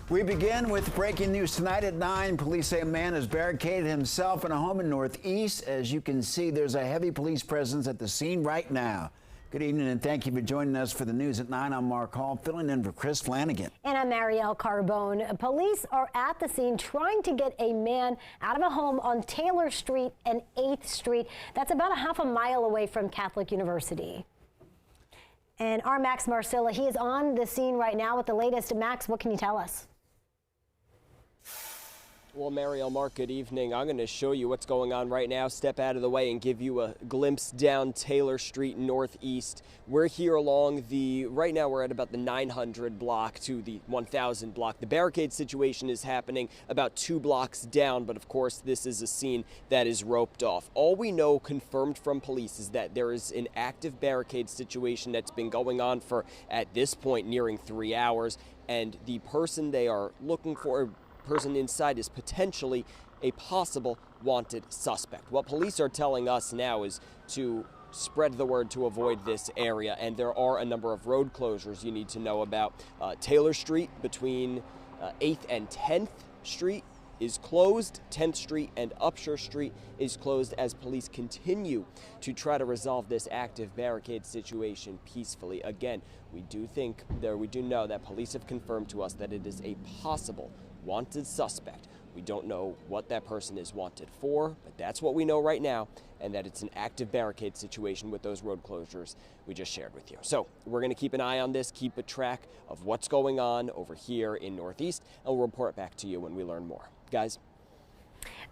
We begin with breaking news tonight at 9. Police say a man has barricaded himself in a home in Northeast. As you can see, there's a heavy police presence at the scene right now. Good evening and thank you for joining us for the news at 9. I'm Mark Hall, filling in for Chris Flanagan. And I'm Marielle Carbone. Police are at the scene trying to get a man out of a home on Taylor Street and 8th Street. That's about a half a mile away from Catholic University. And our Max Marcilla, he is on the scene right now with the latest. Max, what can you tell us? Well, Marielle, Mark, good evening. I'm going to show you what's going on right now. Step out of the way and give you a glimpse down Taylor Street Northeast. We're here along right now we're at about the 900 block to the 1000 block. The barricade situation is happening about 2 blocks down, but of course this is a scene that is roped off. All we know confirmed from police is that there is an active barricade situation that's been going on for, at this point, nearing 3 hours, and the person they are looking for, person inside, is potentially a possible wanted suspect. What police are telling us now is to spread the word to avoid this area, and there are a number of road closures you need to know about. Taylor Street between 8th and 10th Street is closed. 10th Street and Upshur Street is closed as police continue to try to resolve this active barricade situation peacefully. Again, we do know that police have confirmed to us that it is a possible wanted suspect. We don't know what that person is wanted for, but that's what we know right now, and that it's an active barricade situation with those road closures we just shared with you. So we're going to keep an eye on this, keep a track of what's going on over here in Northeast, and we'll report back to you when we learn more. Guys?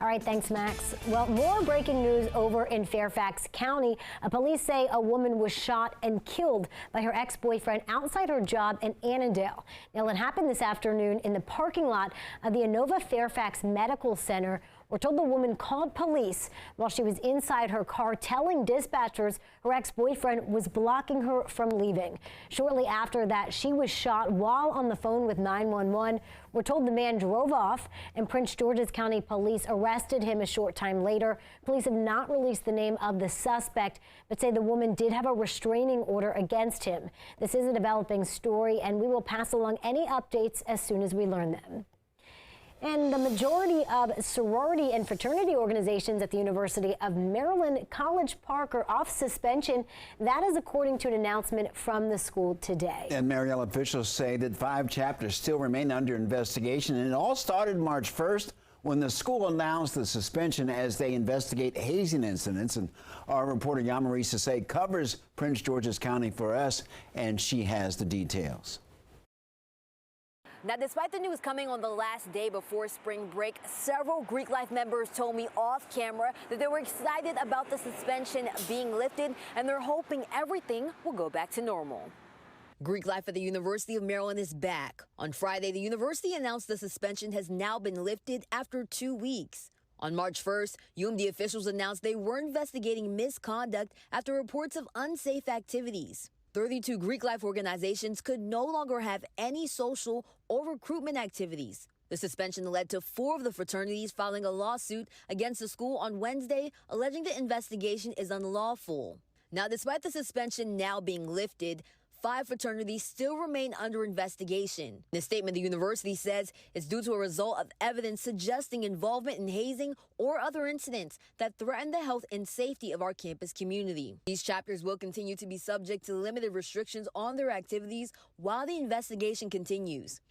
All right, thanks, Max. Well, more breaking news over in Fairfax County. Police say a woman was shot and killed by her ex-boyfriend outside her job in Annandale. Now, it happened this afternoon in the parking lot of the Inova Fairfax Medical Center. We're told the woman called police while she was inside her car, telling dispatchers her ex-boyfriend was blocking her from leaving. Shortly after that, she was shot while on the phone with 911. We're told the man drove off, and Prince George's County Police arrested him a short time later. Police have not released the name of the suspect, but say the woman did have a restraining order against him. This is a developing story, and we will pass along any updates as soon as we learn them. And the majority of sorority and fraternity organizations at the University of Maryland College Park are off suspension. That is according to an announcement from the school today. And Marielle, officials say that 5 chapters still remain under investigation, and it all started March 1st when the school announced the suspension as they investigate hazing incidents. And our reporter Yamarisa Say covers Prince George's County for us, and she has the details. Now, despite the news coming on the last day before spring break, several Greek Life members told me off camera that they were excited about the suspension being lifted, and they're hoping everything will go back to normal. Greek Life at the University of Maryland is back. On Friday, the university announced the suspension has now been lifted after 2 weeks. On March 1st, UMD officials announced they were investigating misconduct after reports of unsafe activities. 32 Greek Life organizations could no longer have any social or recruitment activities. The suspension led to 4 of the fraternities filing a lawsuit against the school on Wednesday, alleging the investigation is unlawful. Now, despite the suspension now being lifted, 5 fraternities still remain under investigation. In a statement, the university says it's due to a result of evidence suggesting involvement in hazing or other incidents that threaten the health and safety of our campus community. These chapters will continue to be subject to limited restrictions on their activities while the investigation continues.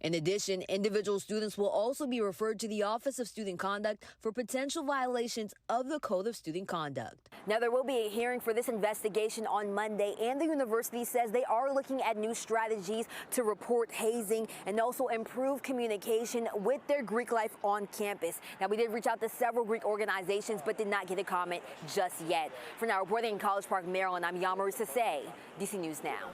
In addition, individual students will also be referred to the Office of Student Conduct for potential violations of the Code of Student Conduct. Now, there will be a hearing for this investigation on Monday, and the university says they are looking at new strategies to report hazing and also improve communication with their Greek life on campus. Now, we did reach out to several Greek organizations, but did not get a comment just yet. For now, reporting in College Park, Maryland, I'm Yamarisa Say, DC News Now.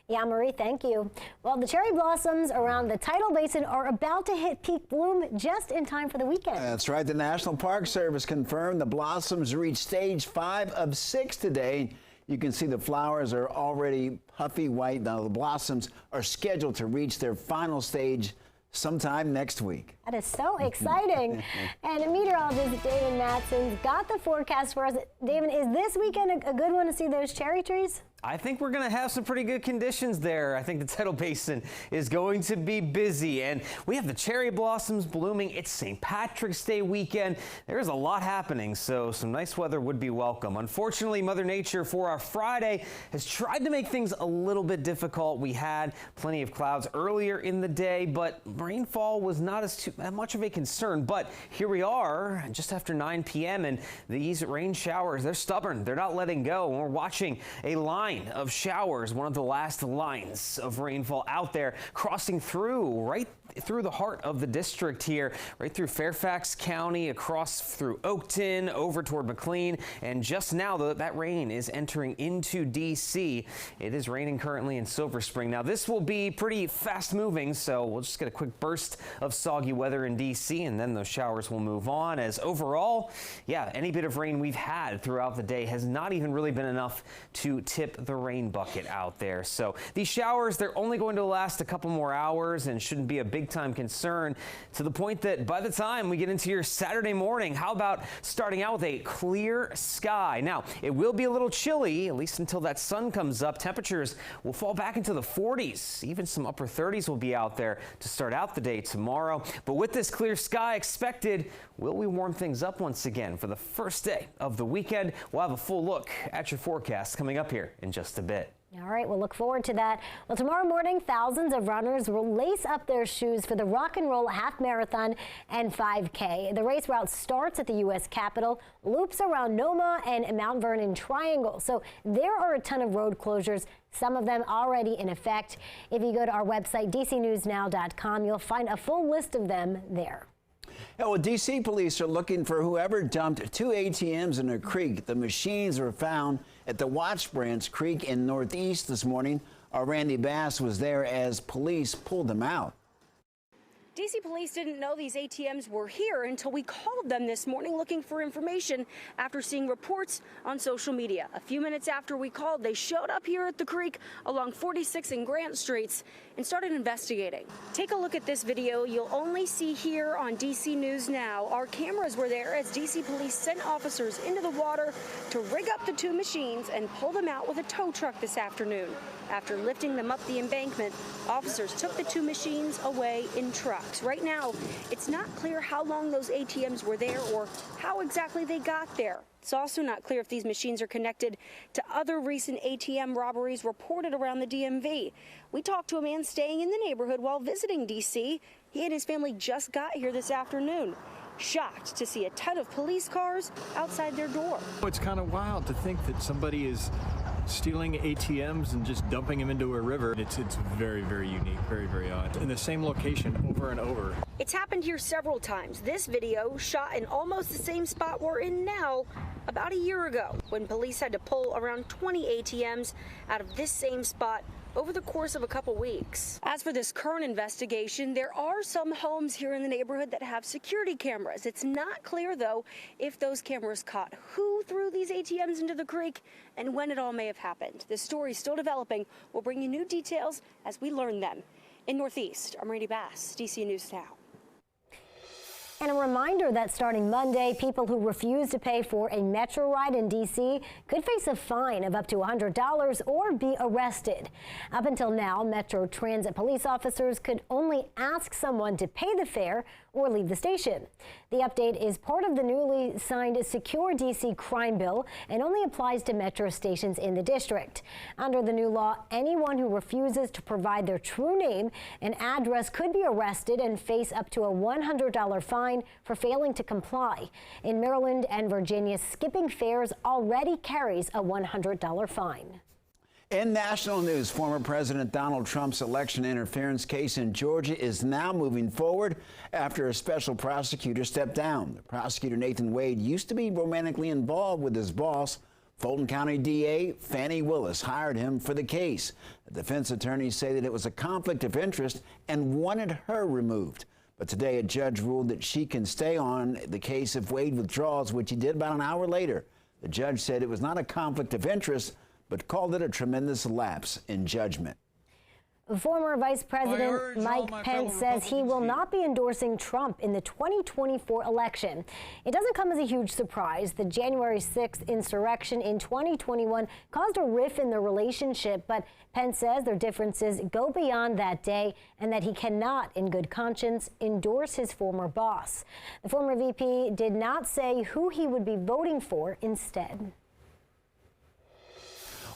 Yeah, Marie, thank you. Well, the cherry blossoms around the Tidal Basin are about to hit peak bloom just in time for the weekend. That's right. The National Park Service confirmed the blossoms reached stage 5 of 6 today. You can see the flowers are already puffy white. Now, the blossoms are scheduled to reach their final stage sometime next week. That is so exciting. And meteorologist David Matson's got the forecast for us. David, is this weekend a good one to see those cherry trees? I think we're going to have some pretty good conditions there. I think the tidal basin is going to be busy, and we have the cherry blossoms blooming. It's St. Patrick's Day weekend. There's a lot happening, so some nice weather would be welcome. Unfortunately, Mother Nature for our Friday has tried to make things a little bit difficult. We had plenty of clouds earlier in the day, but rainfall was not as much of a concern. But here we are just after 9 p.m. and these rain showers, they're stubborn. They're not letting go. And we're watching a line of showers, one of the last lines of rainfall out there, crossing through right through the heart of the district here, right through Fairfax County, across through Oakton, over toward McLean, and just now that rain is entering into D.C. It is raining currently in Silver Spring. Now this will be pretty fast moving, so we'll just get a quick burst of soggy weather in D.C. and then those showers will move on, as overall, yeah, any bit of rain we've had throughout the day has not even really been enough to tip the rain bucket out there. So these showers, they're only going to last a couple more hours and shouldn't be a big time concern, to the point that by the time we get into your Saturday morning, how about starting out with a clear sky? Now, it will be a little chilly, at least until that sun comes up. Temperatures will fall back into the 40s. Even some upper 30s will be out there to start out the day tomorrow. But with this clear sky expected, will we warm things up once again for the first day of the weekend? We'll have a full look at your forecast coming up here in just a bit. All right, we'll look forward to that. Well, tomorrow morning, thousands of runners will lace up their shoes for the Rock and Roll Half Marathon and 5K. The race route starts at the U.S. Capitol, loops around Noma and Mount Vernon Triangle. So there are a ton of road closures, some of them already in effect. If you go to our website, dcnewsnow.com, you'll find a full list of them there. Yeah, well, D.C. police are looking for whoever dumped 2 ATMs in a creek. The machines were found at the Watts Branch Creek in Northeast this morning. Our Randy Bass was there as police pulled them out. D.C. police didn't know these ATMs were here until we called them this morning looking for information after seeing reports on social media. A few minutes after we called, they showed up here at the creek along 46 and Grant Streets and started investigating. Take a look at this video you'll only see here on DC News Now. Our cameras were there as D.C. police sent officers into the water to rig up the 2 machines and pull them out with a tow truck this afternoon. After lifting them up the embankment, officers took the 2 machines away in trucks. Right now, it's not clear how long those ATMs were there or how exactly they got there. It's also not clear if these machines are connected to other recent ATM robberies reported around the DMV. We talked to a man staying in the neighborhood while visiting D.C. He and his family just got here this afternoon, shocked to see a ton of police cars outside their door. It's kind of wild to think that somebody is stealing ATMs and just dumping them into a river. It's very, very unique, very, very odd. In the same location over and over. It's happened here several times. This video shot in almost the same spot we're in now about a year ago, when police had to pull around 20 ATMs out of this same spot over the course of a couple weeks. As for this current investigation, there are some homes here in the neighborhood that have security cameras. It's not clear, though, if those cameras caught who threw these ATMs into the creek and when it all may have happened. This story is still developing. We'll bring you new details as we learn them. In Northeast, I'm Randy Bass, DC News Now. And a reminder that starting Monday, people who refuse to pay for a Metro ride in D.C. could face a fine of up to $100 or be arrested. Up until now, Metro Transit police officers could only ask someone to pay the fare or leave the station. The update is part of the newly signed Secure D.C. crime bill and only applies to Metro stations in the district. Under the new law, anyone who refuses to provide their true name and address could be arrested and face up to a $100 fine for failing to comply. In Maryland and Virginia, skipping fares already carries a $100 fine. In national news, former President Donald Trump's election interference case in Georgia is now moving forward after a special prosecutor stepped down. The prosecutor, Nathan Wade, used to be romantically involved with his boss. Fulton County DA Fannie Willis hired him for the case. The defense attorneys say that it was a conflict of interest and wanted her removed. But today, a judge ruled that she can stay on the case if Wade withdraws, which he did about an hour later. The judge said it was not a conflict of interest, but called it a tremendous lapse in judgment. Former Vice President Mike Pence says he will not be endorsing Trump in the 2024 election. It doesn't come as a huge surprise. The January 6th insurrection in 2021 caused a rift in their relationship, but Pence says their differences go beyond that day and that he cannot, in good conscience, endorse his former boss. The former VP did not say who he would be voting for instead.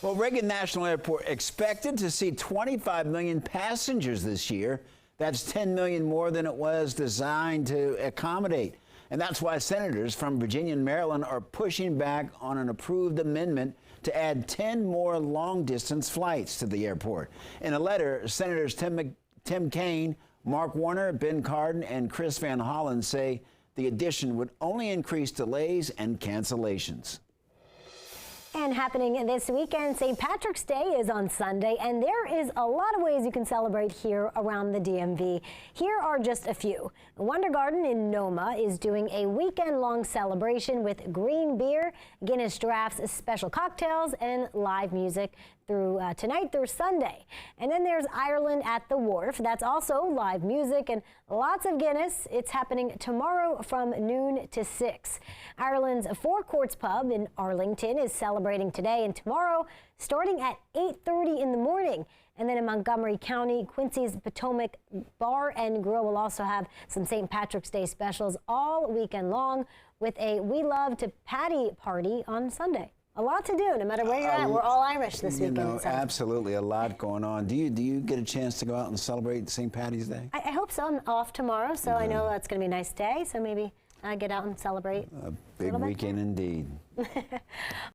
Well, Reagan National Airport expected to see 25 million passengers this year. That's 10 million more than it was designed to accommodate. And that's why senators from Virginia and Maryland are pushing back on an approved amendment to add 10 more long-distance flights to the airport. In a letter, Senators Tim Kaine, Mark Warner, Ben Cardin, and Chris Van Hollen say the addition would only increase delays and cancellations. And happening this weekend, St. Patrick's Day is on Sunday, and there is a lot of ways you can celebrate here around the DMV. Here are just a few. Wonder Garden in Noma is doing a weekend-long celebration with green beer, Guinness drafts, special cocktails, and live music through tonight through Sunday. And then there's Ireland at the Wharf. That's also live music and lots of Guinness. It's happening tomorrow from noon to 6. Ireland's Four Courts Pub in Arlington is celebrating today and tomorrow, starting at 8:30 in the morning. And then in Montgomery County, Quincy's Potomac Bar and Grill will also have some St. Patrick's Day specials all weekend long with a We Love to Patty party on Sunday. A lot to do, no matter where you're at. We're all Irish this weekend. You know, absolutely, a lot going on. Do you get a chance to go out and celebrate St. Patty's Day? I hope so. I'm off tomorrow, so I know that's going to be a nice day. So maybe get out and celebrate. A big weekend indeed.